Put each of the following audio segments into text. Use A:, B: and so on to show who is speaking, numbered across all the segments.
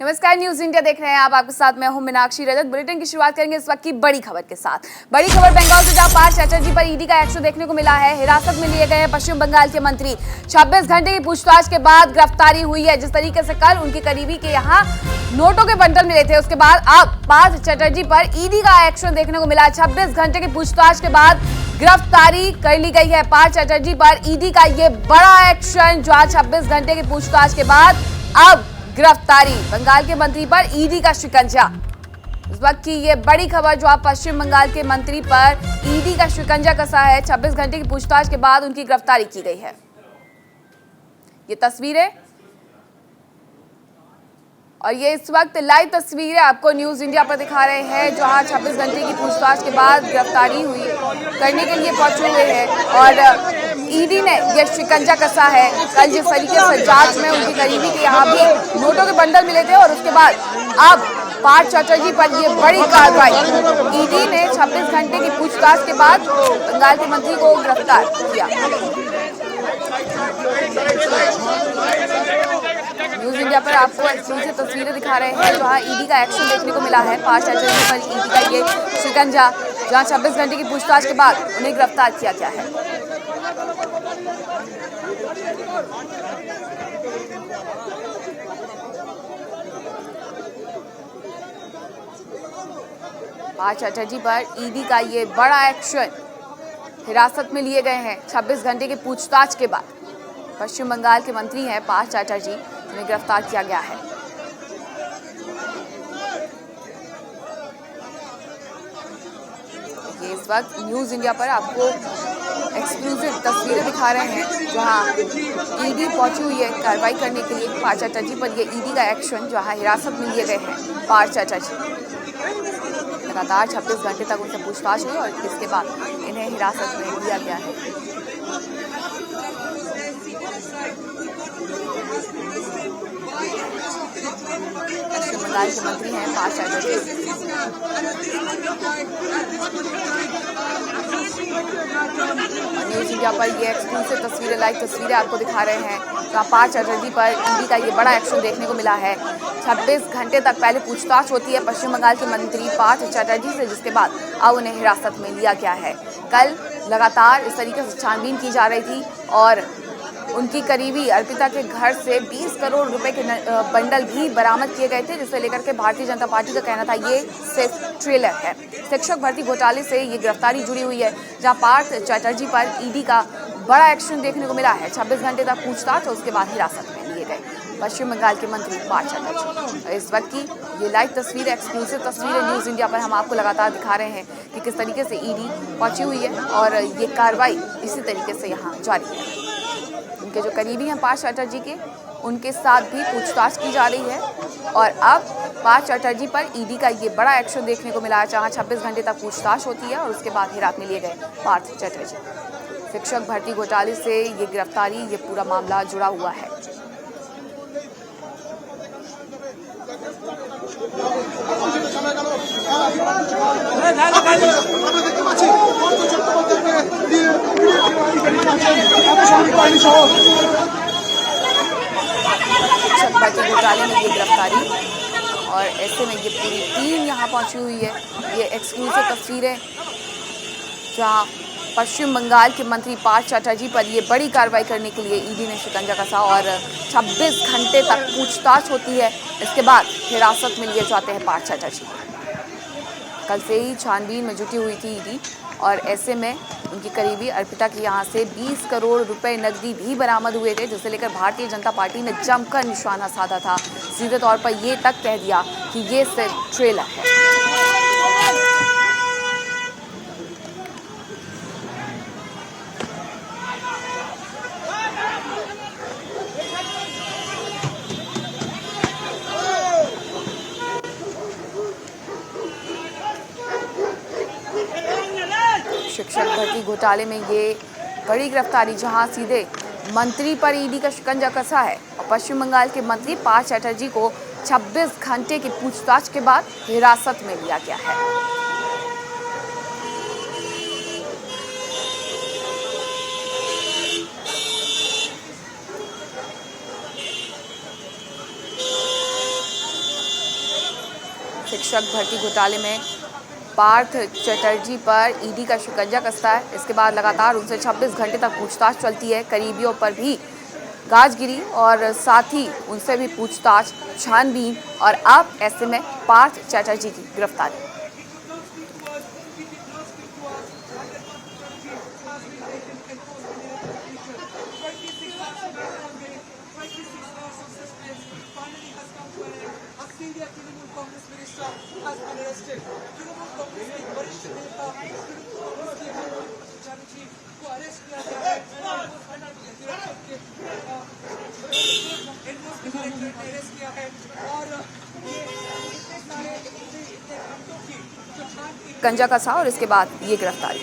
A: नमस्कार, news India देख रहे हैं आप। आपके साथ मैं हूं मीनाक्षी रजक। बुलेटिन की शुरुआत करेंगे इस वक्त की बड़ी खबर के साथ। बड़ी खबर बंगाल से, जहां पार्थ चटर्जी पर ईडी का एक्शन देखने को मिला है। हिरासत में लिए गए हैं पश्चिम बंगाल के मंत्री। 26 घंटे की पूछताछ के बाद गिरफ्तारी हुई है। जिस तरीके से कल उनके करीबी के यहाँ नोटों के बंडल मिले थे, उसके बाद अब पार्थ चटर्जी पर ईडी का एक्शन देखने को मिला। 26 घंटे की पूछताछ के बाद गिरफ्तारी कर ली गई है पार्थ चटर्जी पर। ईडी का ये बड़ा एक्शन, जहां 26 घंटे की पूछताछ के बाद अब गिरफ्तारी। बंगाल के मंत्री पर ईडी का शिकंजा। इस वक्त की ये बड़ी खबर, जो आप पश्चिम बंगाल के मंत्री पर ईडी का शिकंजा कसा है। 26 घंटे की पूछताछ के बाद उनकी गिरफ्तारी की गई है। ये तस्वीरें और ये इस वक्त लाइव तस्वीरें आपको न्यूज इंडिया पर दिखा रहे हैं, जहां 26 घंटे की पूछताछ के बाद गिरफ्तारी हुई करने के लिए पहुंचे हुए हैं और ईडी ने यह शिकंजा कसा है। कल जिस तरीके से जांच में उनकी करीबी के यहाँ भी नोटों के बंडल मिले थे और उसके बाद अब पार्थ चटर्जी पर ये बड़ी कार्रवाई। ईडी ने 26 घंटे की पूछताछ के बाद बंगाल के मंत्री को गिरफ्तार किया। न्यूज इंडिया पर आपको एक्सक्लूसिव तस्वीरें दिखा रहे हैं, जहां ईडी का एक्शन देखने को मिला है। पार्थ चटर्जी पर ईडी का ये शिकंजा, जहां 26 घंटे की पूछताछ के बाद उन्हें गिरफ्तार किया गया है। पार्थ चटर्जी पर ईडी का ये बड़ा एक्शन, हिरासत में लिए गए हैं 26 घंटे की पूछताछ के बाद। पश्चिम बंगाल के मंत्री हैं पार्थ चटर्जी, जिन्हें गिरफ्तार किया गया है। ये इस वक्त न्यूज इंडिया पर आपको एक्सक्लूसिव तस्वीरें दिखा रहे हैं, जहां ईडी पहुंची हुई है कार्रवाई करने के लिए। पार्थ चटर्जी पर ये ईडी का एक्शन, जहां हिरासत में लिए गए हैं पार्थ चटर्जी। लगातार 26 घंटे तक उनसे पूछताछ हुई और इसके बाद इन्हें हिरासत में लिया गया है। पश्चिम बंगाल के मंत्री हैं पार्थ चटर्जी। न्यूज इंडिया पर ये एक्सक्लूसिव तस्वीरें, लाइव तस्वीरें आपको दिखा रहे हैं, जहां पार्थ चटर्जी पर ईडी का ये बड़ा एक्शन देखने को मिला है। 26 घंटे तक पहले पूछताछ होती है पश्चिम बंगाल के मंत्री पार्थ चटर्जी से, जिसके बाद अब उन्हें हिरासत में लिया गया है। कल लगातार इस तरीके से छानबीन की जा रही थी और उनकी करीबी अर्पिता के घर से 20 करोड़ रुपए के बंडल भी बरामद किए गए थे, जिसे लेकर के भारतीय जनता पार्टी का कहना था ये सिर्फ ट्रेलर है। शिक्षक भर्ती घोटाले से ये गिरफ्तारी जुड़ी हुई है, जहां पार्थ चटर्जी पर ईडी का बड़ा एक्शन देखने को मिला है। 26 घंटे तक पूछताछ और उसके बाद हिरासत में लिए गए पश्चिम बंगाल के मंत्री पार्थ चटर्जी। इस वक्त की ये लाइव तस्वीरें, एक्सक्लूसिव तस्वीरें न्यूज इंडिया पर हम आपको लगातार दिखा रहे हैं कि किस तरीके से ईडी पहुंची हुई है और ये कार्रवाई इसी तरीके से यहाँ जारी है। उनके जो करीबी हैं पार्थ चटर्जी के, उनके साथ भी पूछताछ की जा रही है और अब पार्थ चटर्जी पर ईडी का ये बड़ा एक्शन देखने को मिला है, जहां 26 घंटे तक पूछताछ होती है और उसके बाद हिरासत में लिए गए पार्थ चटर्जी। शिक्षक भर्ती घोटाले से ये गिरफ्तारी, ये पूरा मामला जुड़ा हुआ है। शिक्षक भर्ती घोटाले में ये गिरफ्तारी और ऐसे में ये पूरी टीम यहाँ पहुंची हुई है। ये एक्सक्लूसिव तस्वीरें, जहाँ पश्चिम बंगाल के मंत्री पार्थ चटर्जी पर ये बड़ी कार्रवाई करने के लिए ईडी ने शिकंजा कसा और 26 घंटे तक पूछताछ होती है। इसके बाद हिरासत में लिए जाते हैं पार्थ चटर्जी। कल से ही छानबीन में जुटी हुई थी ईडी और ऐसे में उनकी करीबी अर्पिता के यहाँ से 20 करोड़ रुपए नकदी भी बरामद हुए थे, जिसे लेकर भारतीय जनता पार्टी ने जमकर निशाना साधा था। सीधे तौर पर ये तक कह दिया कि ये सिर्फ ट्रेलर है। शिक्षक भर्ती घोटाले में ये बड़ी गिरफ्तारी, जहां सीधे मंत्री पर ईडी का शिकंजा कसा है और पश्चिम बंगाल के मंत्री पार्थ चटर्जी को 26 घंटे की पूछताछ के बाद हिरासत में लिया गया है। शिक्षक भर्ती घोटाले में पार्थ चटर्जी पर ईडी का शिकंजा कसता है। इसके बाद लगातार उनसे 26 घंटे तक पूछताछ चलती है। करीबियों पर भी गाज गिरी और साथ ही उनसे भी पूछताछ, छानबीन और अब ऐसे में पार्थ चटर्जी की गिरफ्तारी। गंजा कसा और इसके बाद ये गिरफ्तारी।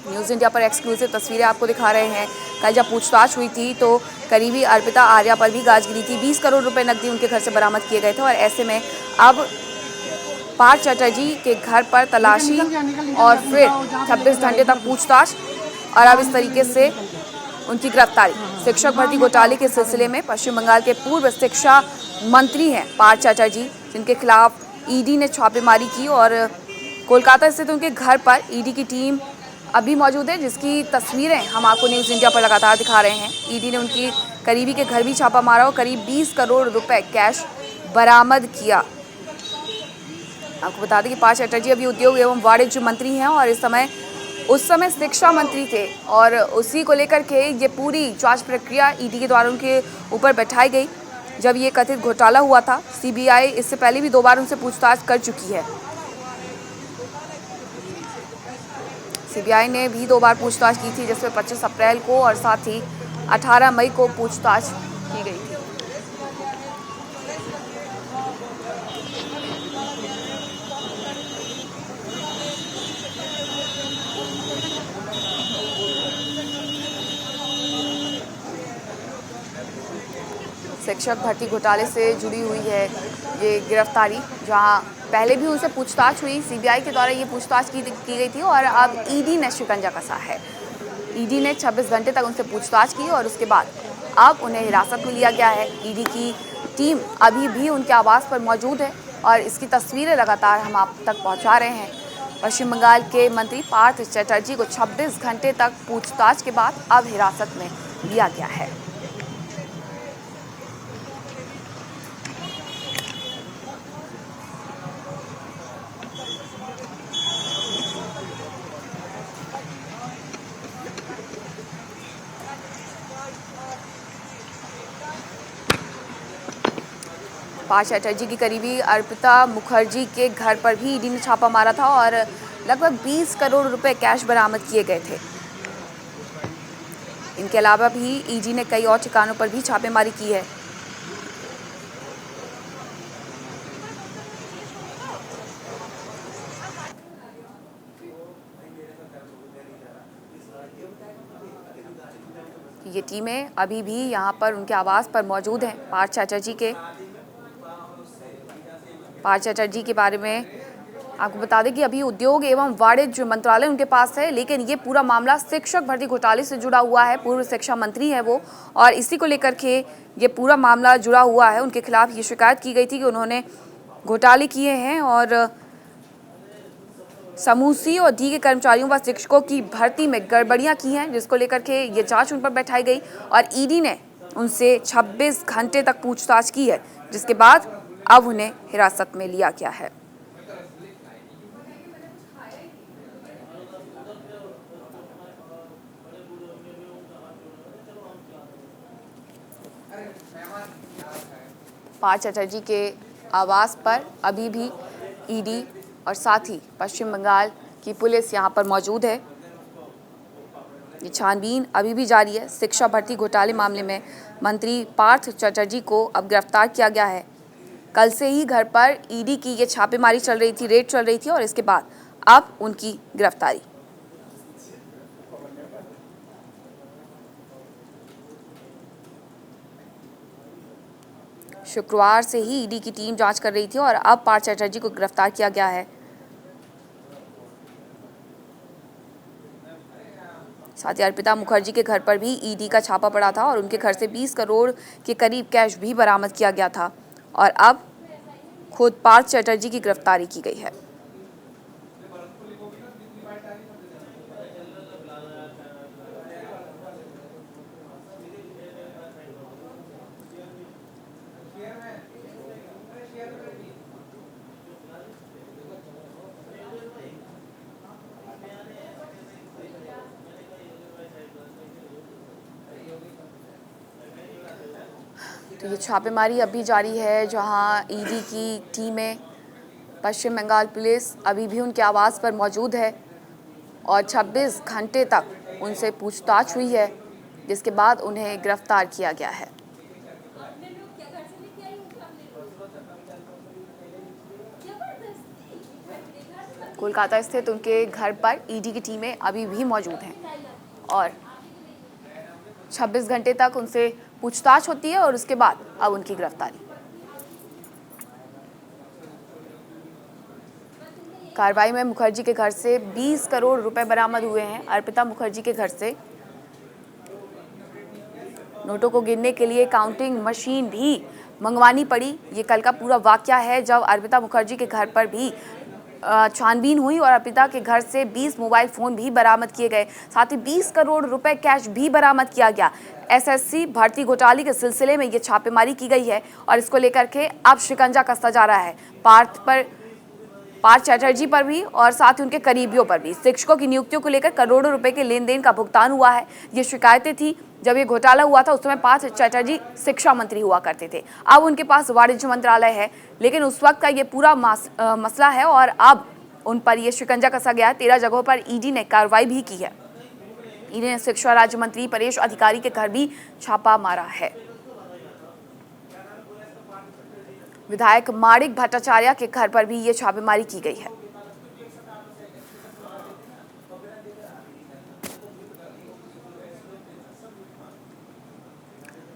A: न्यूज़ इंडिया पर एक्सक्लूसिव तस्वीरें आपको दिखा रहे हैं। कल जब पूछताछ हुई थी तो करीबी अर्पिता आर्या पर भी गाज गिरी थी। 20 करोड़ रुपए नकदी उनके घर से बरामद किए गए थे और ऐसे में अब पार्थ चटर्जी के घर पर तलाशी और फिर 26 घंटे तक पूछताछ और अब इस तरीके से उनकी गिरफ्तारी। शिक्षक भर्ती घोटाले के सिलसिले में पश्चिम बंगाल के पूर्व शिक्षा मंत्री हैं पार्थ चटर्जी, जिनके खिलाफ ईडी ने छापेमारी की और कोलकाता स्थित उनके घर पर ईडी की टीम अभी मौजूद है, जिसकी तस्वीरें हम आपको न्यूज़ इंडिया पर लगातार दिखा रहे हैं। ईडी ने उनकी करीबी के घर भी छापा मारा और करीब 20 करोड़ रुपए कैश बरामद किया। आपको बता दें कि पार्थ चटर्जी अभी उद्योग एवं वाणिज्य मंत्री हैं और उस समय शिक्षा मंत्री थे और उसी को लेकर के ये पूरी जांच प्रक्रिया ईडी के द्वारा उनके ऊपर बैठाई गई। जब ये कथित घोटाला हुआ था, सीबीआई इससे पहले भी 2 बार उनसे पूछताछ कर चुकी है। सीबीआई ने भी 2 बार पूछताछ की थी, जिसमें 25 अप्रैल को और साथ ही 18 मई को पूछताछ की गई थी। शिक्षक भर्ती घोटाले से जुड़ी हुई है ये गिरफ्तारी, जहां पहले भी उनसे पूछताछ हुई। सीबीआई के द्वारा ये पूछताछ की गई थी और अब ईडी ने शिकंजा कसा है। ईडी ने 26 घंटे तक उनसे पूछताछ की और उसके बाद अब उन्हें हिरासत में लिया गया है। ईडी की टीम अभी भी उनके आवास पर मौजूद है और इसकी तस्वीरें लगातार हम आप तक पहुँचा रहे हैं। पश्चिम बंगाल के मंत्री पार्थ चटर्जी को 26 घंटे तक पूछताछ के बाद अब हिरासत में लिया गया है। पार्थ चटर्जी की करीबी अर्पिता मुखर्जी के घर पर भी ईडी ने छापा मारा था और लगभग 20 करोड़ रुपए कैश बरामद किए गए थे। इनके अलावा भी ईडी ने कई और ठिकानों पर भी छापेमारी की है। ये टीमें अभी भी यहां पर उनके आवास पर मौजूद हैं। पार्थ चटर्जी के बारे में आपको बता दें कि अभी उद्योग एवं वाणिज्य मंत्रालय उनके पास है, लेकिन ये पूरा मामला शिक्षक भर्ती घोटाले से जुड़ा हुआ है। पूर्व शिक्षा मंत्री है वो और इसी को लेकर के ये पूरा मामला जुड़ा हुआ है। उनके खिलाफ ये शिकायत की गई थी कि उन्होंने घोटाले किए हैं और समूह सी और डी के कर्मचारियों व शिक्षकों की भर्ती में गड़बड़ियां की हैं, जिसको लेकर के ये जांच उन पर बैठाई गई और ईडी ने उनसे 26 घंटे तक पूछताछ की है, जिसके बाद अब उन्हें हिरासत में लिया गया है। पार्थ चटर्जी के आवास पर अभी भी ईडी और साथ ही पश्चिम बंगाल की पुलिस यहां पर मौजूद है। ये छानबीन अभी भी जारी है। शिक्षा भर्ती घोटाले मामले में मंत्री पार्थ चटर्जी को अब गिरफ्तार किया गया है। कल से ही घर पर ईडी की ये छापेमारी चल रही थी, रेड चल रही थी और इसके बाद अब उनकी गिरफ्तारी। शुक्रवार से ही ईडी की टीम जांच कर रही थी और अब पार्थ चटर्जी को गिरफ्तार किया गया है। साथ ही अर्पिता मुखर्जी के घर पर भी ईडी का छापा पड़ा था और उनके घर से 20 करोड़ के करीब कैश भी बरामद किया गया था और अब खुद पार्थ चटर्जी की गिरफ्तारी की गई है। तो ये छापेमारी अभी जारी है, जहां ईडी की टीमें, पश्चिम बंगाल पुलिस अभी भी उनके आवास पर मौजूद है और 26 घंटे तक उनसे पूछताछ हुई है, जिसके बाद उन्हें गिरफ्तार किया गया है। कोलकाता स्थित उनके घर पर ईडी की टीमें अभी भी मौजूद हैं और 26 घंटे तक उनसे पूछताछ होती है और उसके बाद अब उनकी गिरफ्तारी। कार्रवाई में मुखर्जी के घर से 20 करोड़ रुपए बरामद हुए हैं। अर्पिता मुखर्जी के घर से नोटों को गिनने के लिए काउंटिंग मशीन भी मंगवानी पड़ी। ये कल का पूरा वाकया है, जब अर्पिता मुखर्जी के घर पर भी छानबीन हुई और अर्पिता के घर से 20 मोबाइल फोन भी बरामद किए गए, साथ ही 20 करोड़ रुपए कैश भी बरामद किया गया। एसएससी भर्ती घोटाले के सिलसिले में ये छापेमारी की गई है और इसको लेकर के अब शिकंजा कसता जा रहा है पार्थ चटर्जी पर भी और साथ ही उनके करीबियों पर भी। शिक्षकों की नियुक्तियों को लेकर करोड़ों रुपए के लेन देन का भुगतान हुआ है। ये शिकायतें थी जब ये घोटाला हुआ था, उस समय पार्थ चटर्जी शिक्षा मंत्री हुआ करते थे। अब उनके पास वाणिज्य मंत्रालय है, लेकिन उस वक्त का ये पूरा मसला है और अब उन पर ये शिकंजा कसा गया है। 13 जगहों पर ईडी ने कार्रवाई भी की है। ईडी ने शिक्षा राज्य मंत्री परेश अधिकारी के घर भी छापा मारा है। विधायक माणिक भट्टाचार्य के घर पर भी ये छापेमारी की गई है।